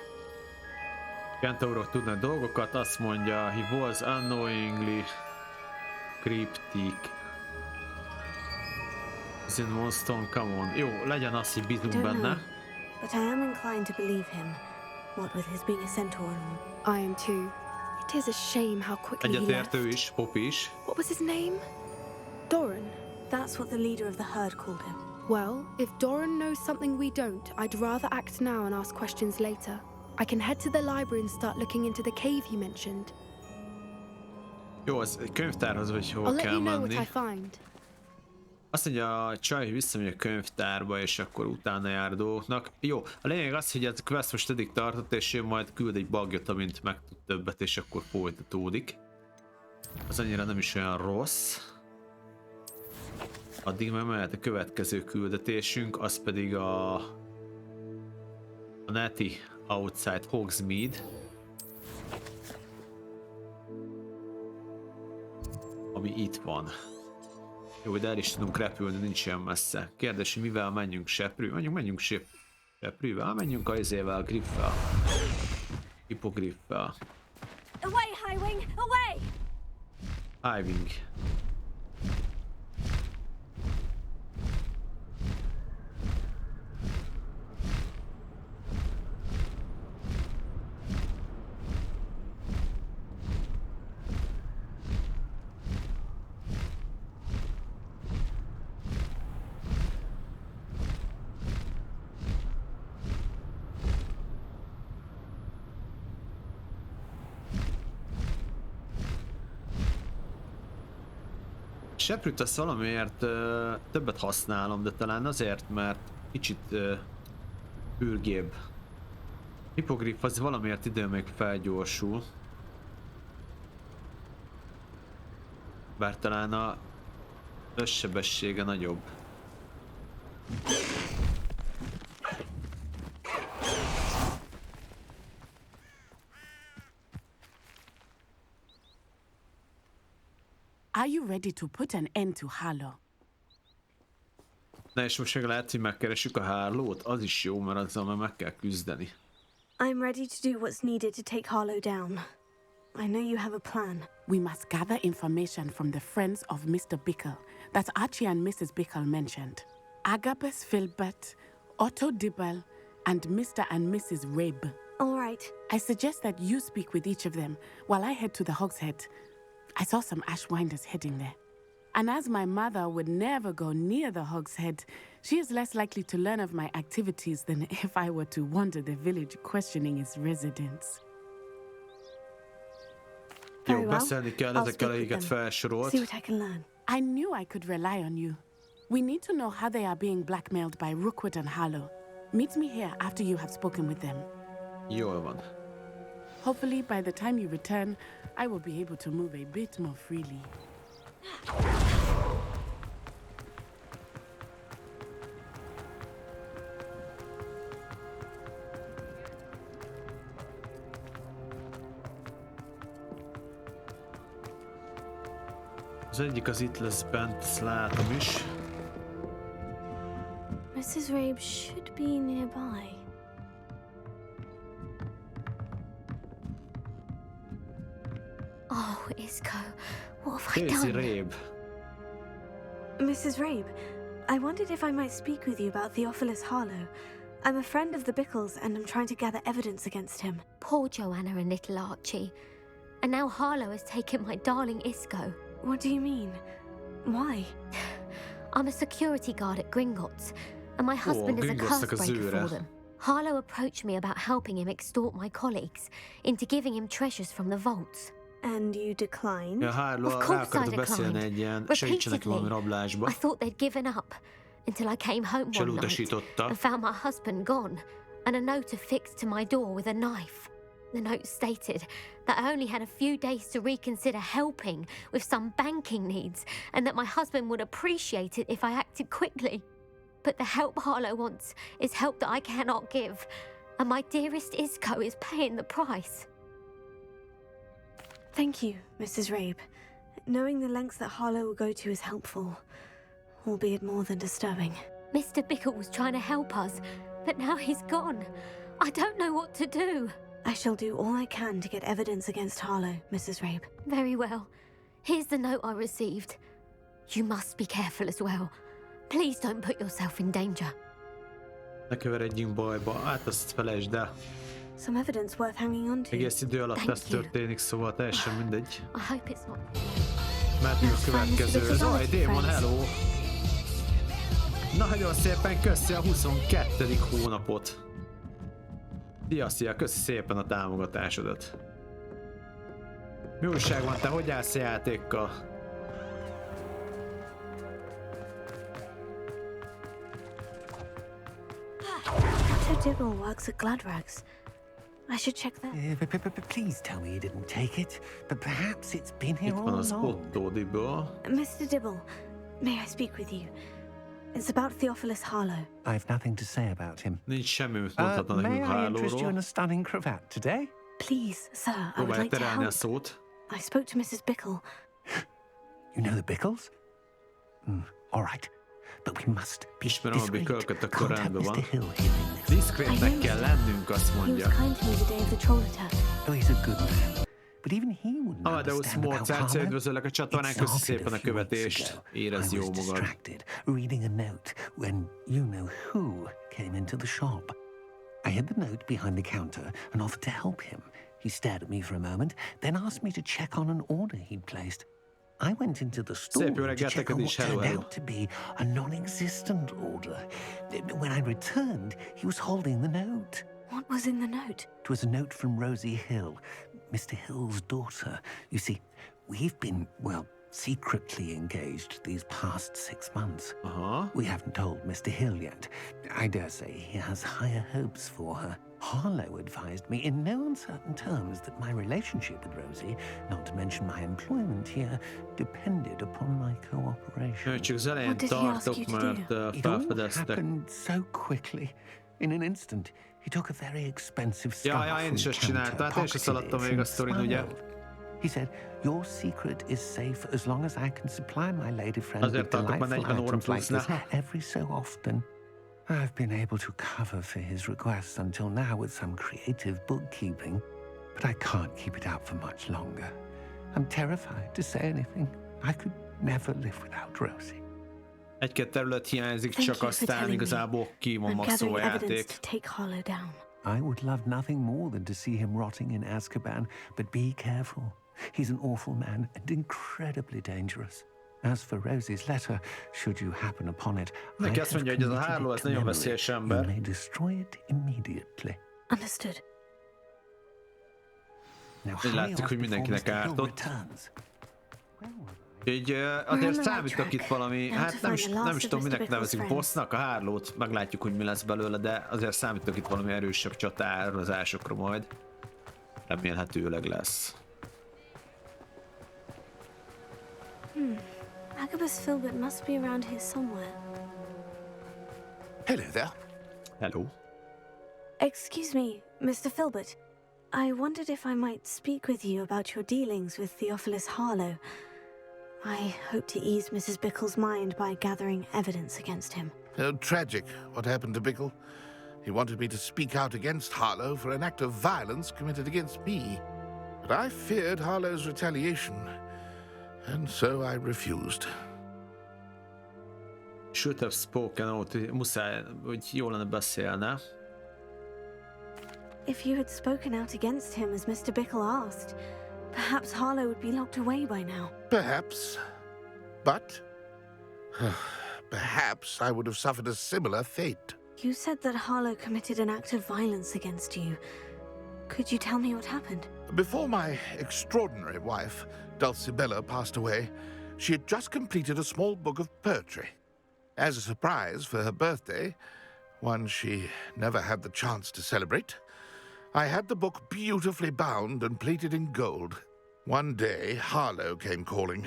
Kentaurok tudnak dolgokat, azt mondja, he was unknowingly cryptic. Is in one stone, come on. Jó, legyen az, hogy bízunk benne. But I am inclined to believe him, what with his being a centaur and all. I am too. It is a shame how quickly he left. Egyetért ő is, Poppy is. What was his name? Doran. That's what the leader of the herd called him. Well, if Doran knows something we don't, I'd rather act now and ask questions later. I can head to the library and start looking into the cave you mentioned. Jó, az egy könyvtárhoz, vagy hova I'll let kell you know menni. what I find. Azt mondja a csaj, hogy visszamegy a könyvtárba, és akkor utána jár dolgoknak. Jó, a lényeg az, hogy ez a quest most eddig tartott, és ő majd küld egy bugjot, amint megtud többet, és akkor folytatódik. Az annyira nem is olyan rossz. Addig meg mehet a következő küldetésünk, az pedig a Neti Outside Hogsmeade. Ami itt van. Jó, de el is tudunk repülni, nincs ilyen messze. Kérdés, hogy mivel menjünk, seprű? Menjünk seprűvel, menjünk a izével, griffel. Hippogriffel. Away, Highwing! Away! Hiving. Seprűt azt valamiért többet használom, de talán azért, mert kicsit ürgébb. Hippogriff az valamiért idő még felgyorsul. Bár talán a összsebessége nagyobb. Are you ready to put an end to Harlow? Na és most meg lehet, hogy megkeressük a Harlowt, az is jó, mert azzal már meg kell küzdeni. I'm ready to do what's needed to take Harlow down. I know you have a plan. We must gather information from the friends of Mr. Bickle that Archie and Mrs. Bickle mentioned. Agabus Filbert, Otto Dibble, and Mr. and Mrs. Rabe. All right. I suggest that you speak with each of them while I head to the Hogshead. I saw some Ashwinders heading there. And as my mother would never go near the Hogshead, she is less likely to learn of my activities than if I were to wander the village questioning its residents. Jó, beszélni kell ezekkel, akiket felsorolt. See what I can learn. I knew I could rely on you. We need to know how they are being blackmailed by Rookwood and Harlow. Meet me here after you have spoken with them. Jól van. Hopefully, by the time you return, I will be able to move a bit more freely. Az egyik az itt lesz bent, ezt látom is. Mrs. Rabe should be nearby. Oh, Isco, what have I Daisy done? Rabe. Mrs. Rabe, I wondered if I might speak with you about Theophilus Harlow. I'm a friend of the Bickles and I'm trying to gather evidence against him. Poor Joanna and little Archie. And now Harlow has taken my darling Isco. What do you mean? Why? I'm a security guard at Gringotts, and my husband is a curse breaker for them. Harlow approached me about helping him extort my colleagues into giving him treasures from the vaults. And you declined? Ja, Harlow rá akart beszélni egy ilyen, segítsenek valami rablásba. I thought they'd given up until I came home one night and found my husband gone, and a note affixed to my door with a knife. The note stated that I only had a few days to reconsider helping with some banking needs, and that my husband would appreciate it if I acted quickly. But the help Harlow wants is help that I cannot give, and my dearest Isco is paying the price. Thank you, Mrs. Rabe. Knowing the lengths that Harlow will go to is helpful, albeit more than disturbing. Mr. Bickle was trying to help us, but now he's gone. I don't know what to do. I shall do all I can to get evidence against Harlow, Mrs. Rabe. Very well. Here's the note I received. You must be careful as well. Please don't put yourself in danger. Ne keveredjünk bajba, hát azt felejtsd el. Some evidence worth hanging on to. Egész idő alatt ez történik, szóval teljesen mindegy. I hope it's not. Mehetünk a következő. Zaj, Démon, hello! Nagyon szépen köszi a 22. hónapot. Szia, köszi szépen a támogatásodat. Mi újság van, te hogy állsz a játékkal? Dr. Dibble works at Gladrags. I should check that. Please tell me you didn't take it, but perhaps it's been here all along. Mr. Dibble, may I speak with you? It's about Theophilus Harlow. I've nothing to say about him. Nincs semmi, mit mondhatna nekünk May I interest you in Harlowról. a stunning cravat today? Please, sir, I would like to terelni a help. szót. I spoke to Mrs. Bickle. You know the Bickles? All right, but we must be Ismerem a discreet. Bickle-ket, akkor Contact rendben van. Mr. Hill hearing this. Diszkrétnek kell lennünk, azt He was mondja. kind to me the day of the troll attack. Oh, he's a good man. But even he wouldn't Amadeus understand about Mozart, Harlow. üdvözöllek a csatornán, köszi szépen a követést. Érezd I jó was magad. distracted, reading a note when you-know-who came into the shop. I hid the note behind the counter and offered to help him. He stared at me for a moment, then asked me to check on an order he'd placed. I went into the store to check on what turned out to be a non-existent order. When I returned, he was holding the note. What was in the note? It was a note from Rosie Hill, Mr. Hill's daughter. You see, we've been, well, secretly engaged these past 6 months. We haven't told Mr. Hill yet. I dare say he has higher hopes for her. Harlow advised me in no uncertain terms that my relationship with Rosie, not to mention my employment here, depended upon my cooperation. Csak az elején tartok, mert It all felfedeztek. happened so quickly. In an instant, he took a very expensive scarf Ja, én is from ezt the csináltam, counter, hát én is szaladtam pocketed még a it, sztorin, and ugye? smiled. He said, your secret is safe as long as I can supply my lady friend with Azért tartok már delightful 40 óra items like this plusznál. every so often. I've been able to cover for his requests until now with some creative bookkeeping, but I can't keep it up for much longer. I'm terrified to say anything. I could never live without Rosie. Egy-két terület hiányzik, Thank csak you for aztán telling me. igazából ki van I'm maxolva a gathering játék. evidence to take Harlow down. I would love nothing more than to see him rotting in Azkaban, but be careful. He's an awful man and incredibly dangerous. As for Rosie's letter, should you happen upon it, Neki azt mondja, hogy ez a Harlow, ez nagyon veszélyes you ember. may destroy it immediately. Understood. Now Így hurry látszik, off hogy before mindenkinek Mr. Hill ártott. returns. Így azért számítok itt valami, hát nem is tudom, minek nevezik bossnak, a Harlowt, meglátjuk, hogy mi lesz belőle, de azért számítok itt valami erősebb csatározásokra majd. Remélhetőleg lesz. Agabus Filbert must be around here somewhere. Hello there. Hello. Excuse me, Mr. Filbert. I wondered if I might speak with you about your dealings with Theophilus Harlow. I hope to ease Mrs. Bickle's mind by gathering evidence against him. Tragic, what happened to Bickle. He wanted me to speak out against Harlow for an act of violence committed against me. But I feared Harlow's retaliation, and so I refused. Should have spoken out, muszáj, hogy jól lenne beszélne. If you had spoken out against him as Mr. Bickle asked, Perhaps Harlow would be locked away by now. Perhaps. But perhaps I would have suffered a similar fate. You said that Harlow committed an act of violence against you. Could you tell me what happened? Before my extraordinary wife, Dulcibella, passed away, she had just completed a small book of poetry. As a surprise for her birthday, one she never had the chance to celebrate, I had the book beautifully bound and plated in gold. One day, Harlow came calling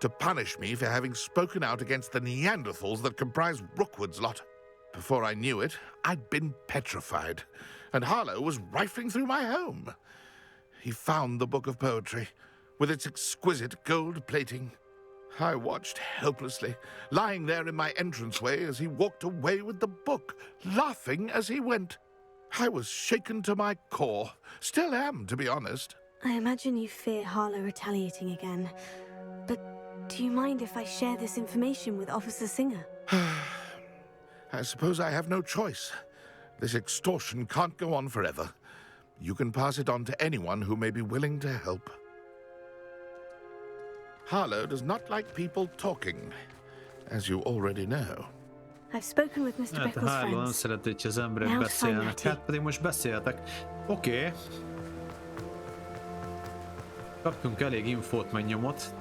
to punish me for having spoken out against the Neanderthals that comprise Rookwood's lot. Before I knew it, I'd been petrified, and Harlow was rifling through my home. He found the book of poetry, with its exquisite gold plating. I watched helplessly, lying there in my entranceway as he walked away with the book, laughing as he went. I was shaken to my core. Still am, to be honest. I imagine you fear Harlow retaliating again. But do you mind if I share this information with Officer Singer? I suppose I have no choice. This extortion can't go on forever. You can pass it on to anyone who may be willing to help. Harlow does not like people talking, as you already know. I've spoken with Mr. Bickle's Harlow nem friends. szereti, hogy az emberek beszélnek. Hát pedig most beszéltek. Oké. Kaptunk elég infót, meg nyomot.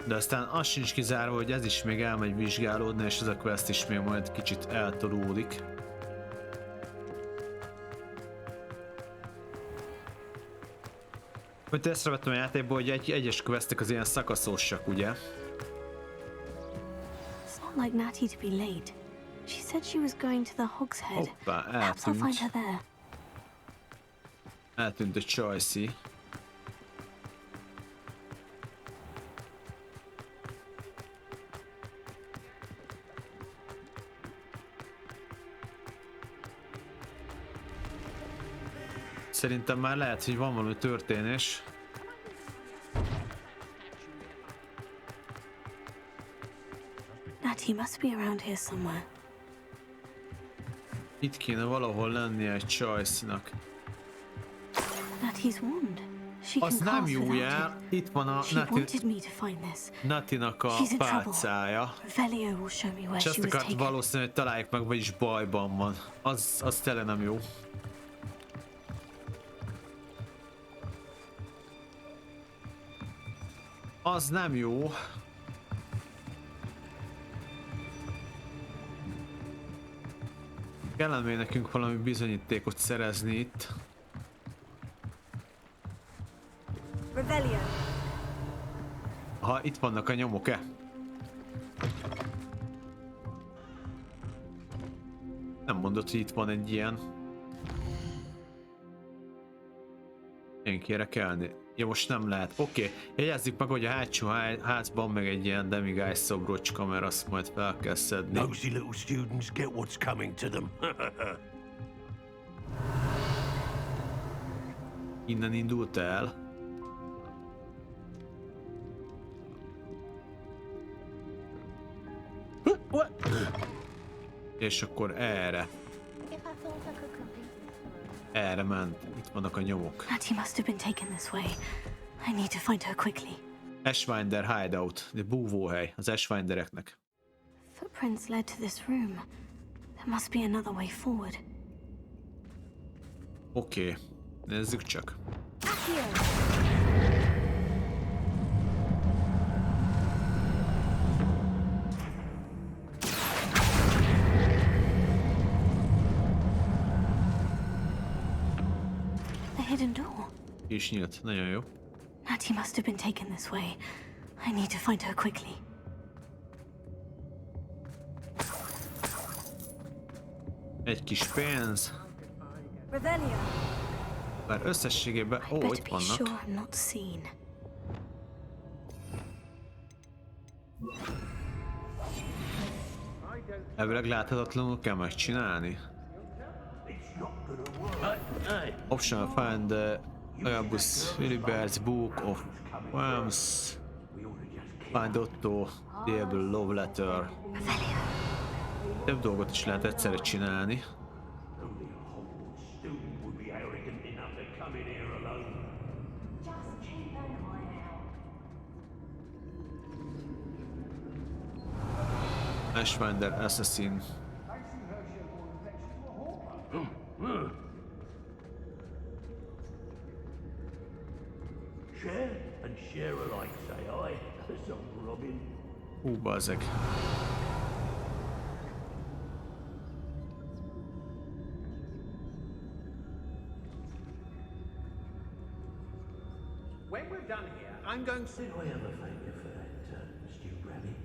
De aztán az sincs kizárva, hogy ez is még elmegy vizsgálódni, és ez a quest is még majd kicsit eltolódik. Hogy észrevettem a játékból, hogy egyes questek az ilyen szakaszosak, ugye? It's not like Natty to be late. She said she was going to the Hog's Head. Hoppá, Perhaps I'll find her there. Eltűnt a Choicy. Szerintem már lehet, hogy van valami történés. Natty must be around here somewhere. Itt kéne valahol lennie egy Choice-nak. Natty's wand. She Az can nem cast jó without jel. it. Itt van a She wanted me to find this. Natinak a She's in trouble. pálcája. Velio will show me where És she azt was akart taken. valószínűleg, hogy találjuk meg, vagyis bajban van. Az tele nem jó. Az nem jó. Kellene még nekünk valami bizonyítékot szerezni itt. Revelio. Ha itt vannak a nyomok-e? Nem mondod, hogy itt van egy ilyen. Én kérek elni. Ja, most nem lehet. Oké. Jegyezzük meg, hogy a hátsó házban meg egy ilyen demiguise szobrocska, mert azt majd fel kell szedni. Nosy little students get what's coming to them. Innen indult el. És akkor erre. Erre ment. Itt vannak a nyomok. Natty must have been taken this way. I need to find her quickly. Ashwinder hideout. De búvóhely az Ashwindereknek. Footprints led to this room. There must be another way forward. Oké. Nézzük csak. Hidden door. És nyílt, nagyon jó. Natty must have been taken this way. I need to find her quickly. Egy kis pénz. Revelio. Bár összességében... Ó, itt vannak. Sure I'm not seen. Elvileg láthatatlanul kell megcsinálni. Optional find the Alábbi Philibert's Book of Poems. Find Otto Diable Love Letter. Több dolgot is lehet egyszerre csinálni. Ashwinder Assassin. Share and share alike, say I. Some Robin. Bazzeg. When we're done here, I'm going to... Did I ever thank you for that, Stu Rabbit?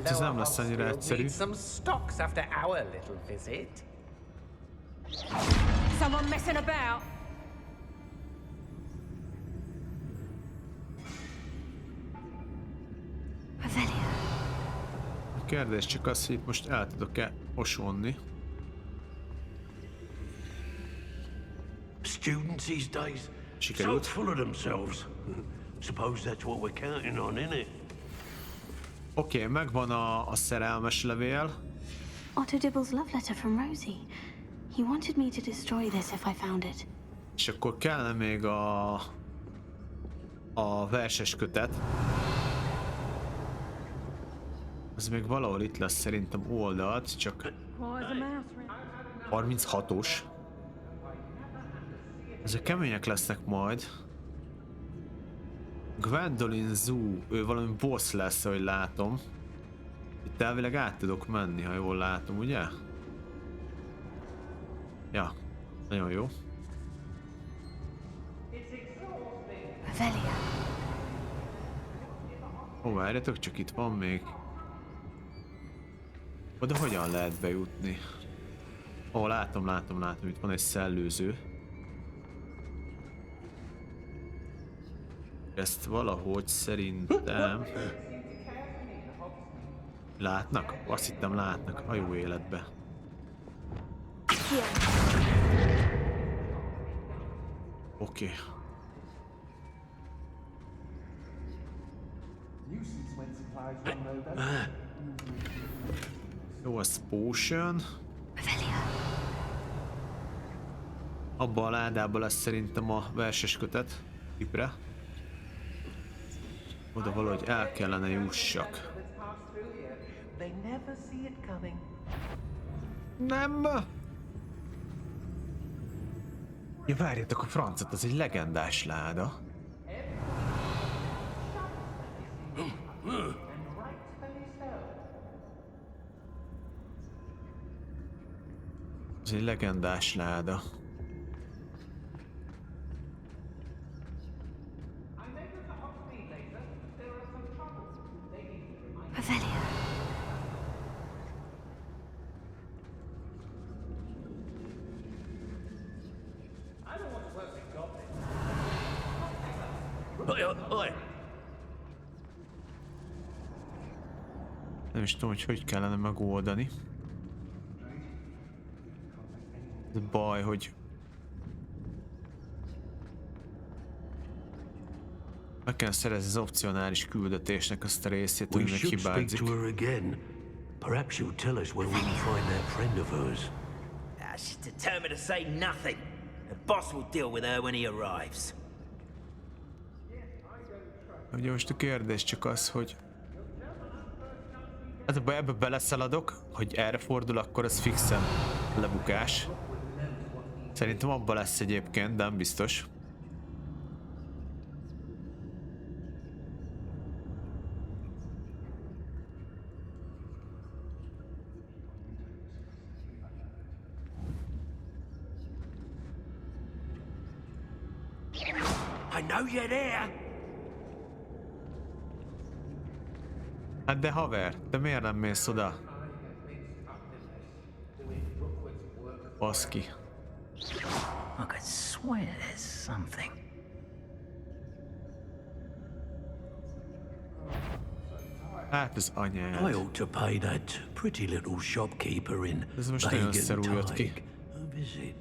Ez nem lesz annyira egyszerű. Some stocks after our little visit. Someone messing about? A kérdés csak az, hogy itt most el tudok-e osonni. Students these days, so Sikerült. full of themselves. Suppose that's what we're counting on, innit? Oké, megvan a szerelmes levél. Otto Dibble's love letter from Rosie. He wanted me to destroy this if I found it. És akkor kellene még a verses kötet. Ez még valahol itt lesz szerintem oldalt, csak 36-os. Ezek kemények lesznek majd. Gwendolyn Zoo, ő valami boss lesz, ahogy látom. Itt elvileg át tudok menni, ha jól látom, ugye? Ja, nagyon jó. Ó, várjatok, csak itt van még. Oda hogyan lehet bejutni? Ó, látom, itt van egy szellőző. Ezt valahogy szerintem... Látnak? Azt hittem látnak a jó életbe. Oké. Jó, az potion. Abba a ládában lesz szerintem a verses kötet. Tipre. Oda valahogy el kellene jussak. Nem! Ja, várjatok, a francot, az egy legendás láda. Ez egy legendás láda. Nem is tudom, hogy kellene megoldani. Ez baj, hogy... Meg kell szerezni az opcionális küldetésnek azt a részét, hogy meg hibázik. Perhaps you'll tell us where we can find that friend of hers. She's determined to say nothing. The boss will deal with her when he arrives. Ugye most a kérdés csak az, hogy... Hát ebbe beleszaladok, hogy erre fordul, akkor az fixen lebukás. Szerintem abban lesz egyébként, de nem biztos. I know you're there. Hát de haver, de miért nem mész oda? Baszki. I could swear there's something. Hát az anyád. I ought to pay that pretty little shopkeeper in Ez most nagyon szarul jött ki. a visit.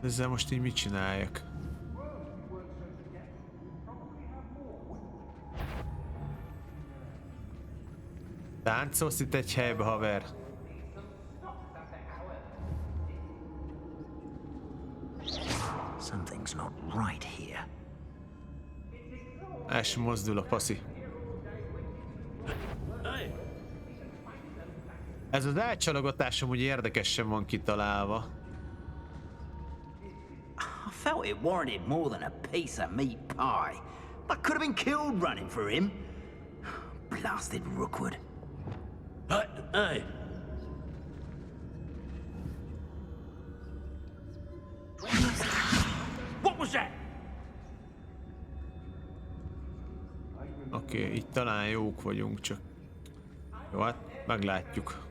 Ezzel most így mit csináljak? Táncolsz itt egy helybe, haver? Something's not right here. El sem mozdul a paszi. Ez az elcsalogatás amúgy érdekesen van kitalálva. I felt it warranted more than a piece of meat pie. I could have been killed running for him. Blasted Rookwood. Hey! What was that? Oké, itt talán jók vagyunk, csak... Jó, hát meglátjuk.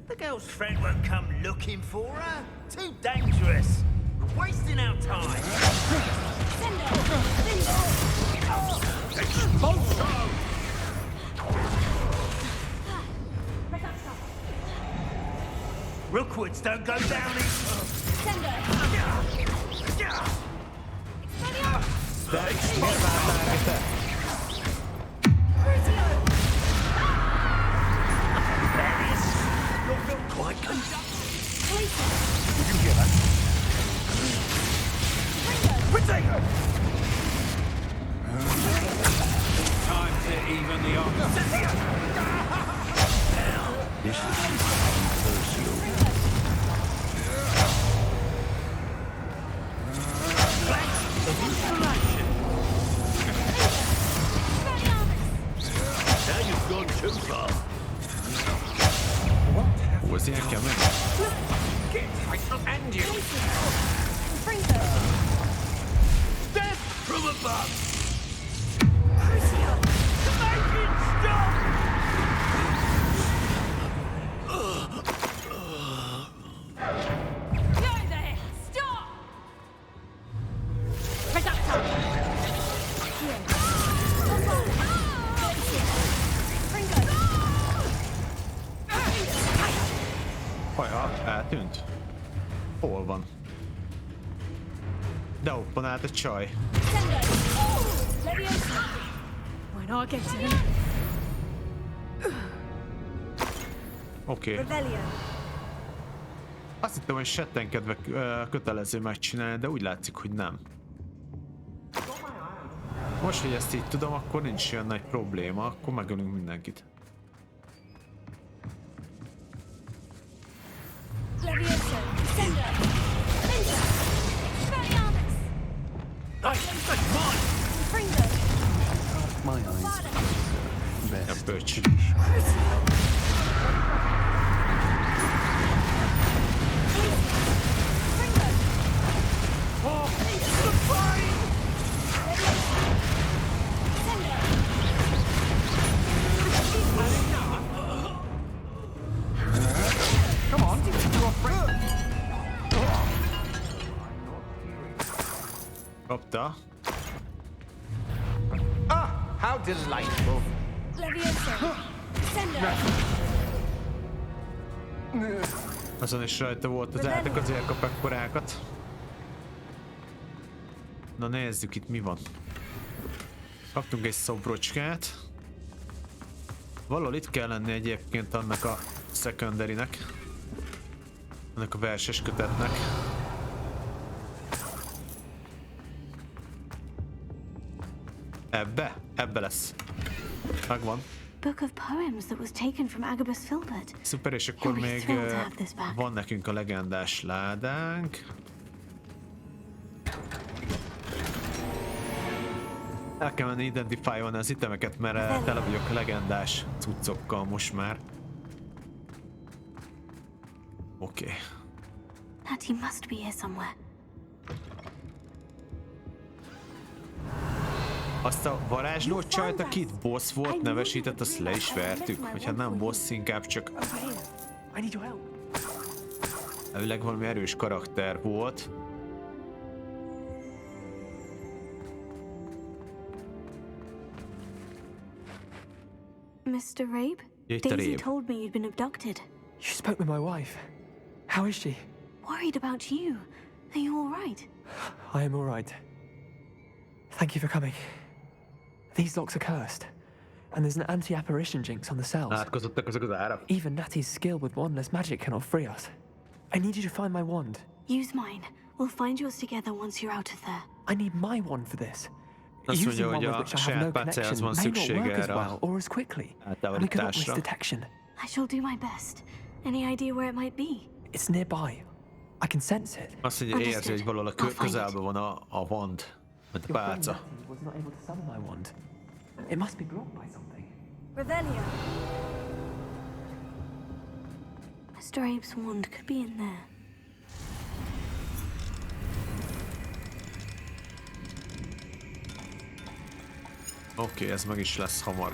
The girl's friend won't come looking for her. Too dangerous. We're wasting our time. Rookwoods don't go down in... Quite conducted. Did you hear that? Potato! Time to even the odds. This is personal. Now you've gone too far. Was ilyen kemény? Death from above! Crucio! Make it stop! No there! Stop! Reductor! Hajha, eltűnt. Hol van? De opponált a csaj. Oké. Azt hittem, hogy settenkedve kötelező megcsinálni, de úgy látszik, hogy nem. Most, hogy ezt így tudom, akkor nincs olyan nagy probléma, akkor megölünk mindenkit. My eyes best. Böcs. Come on, you're free. Kapta. Ah, how delightful. Azon is rajta volt az átok, azért kap ekkorákat. Na nézzük itt mi van. Kaptunk egy szobrocskát. Valahol itt kell lenni egyébként annak a secondary-nek. Annak a verses kötetnek. Ebbe lesz. Megvan. Book of poems that was taken from Agabus Filbert. Szuper, és akkor még van nekünk a legendás ládánk. El kell menni identifálni az itemeket, mert tele vagyok legendás cuccokkal most már. Oké. That he must be here somewhere. Azt a varázsló csajt, aki itt boss volt, nevesített, azt le is vertük. Vagy hát nem boss, inkább csak... Elvileg valami erős karakter volt. Mr. Rabe? Daisy told me you'd been abducted. You spoke with my wife. How is she? Worried about you. Are you all right? I am all right. Thank you for coming. These locks are cursed, and there's an anti-apparition jinx on the cells. Even Natty's skill with wandless magic cannot free us. I need you to find my wand. Use mine. We'll find yours together once you're out of there. I need my wand for this. Azt mondja, Using one hogy with a which I have no saját páncélhoz connection van may not szüksége work as erre well or as quickly, and we cannot risk detection. I shall do my best. Any idea where it might be? It's nearby. I can sense it. Azt mondja, érzi, hogy valahol a közelben van a wand, mint a pálca. Was not able to summon my wand. It must be blocked by something. Revelio. Mr. Abe's wand could be in there. Oké, ez meg is lesz hamar.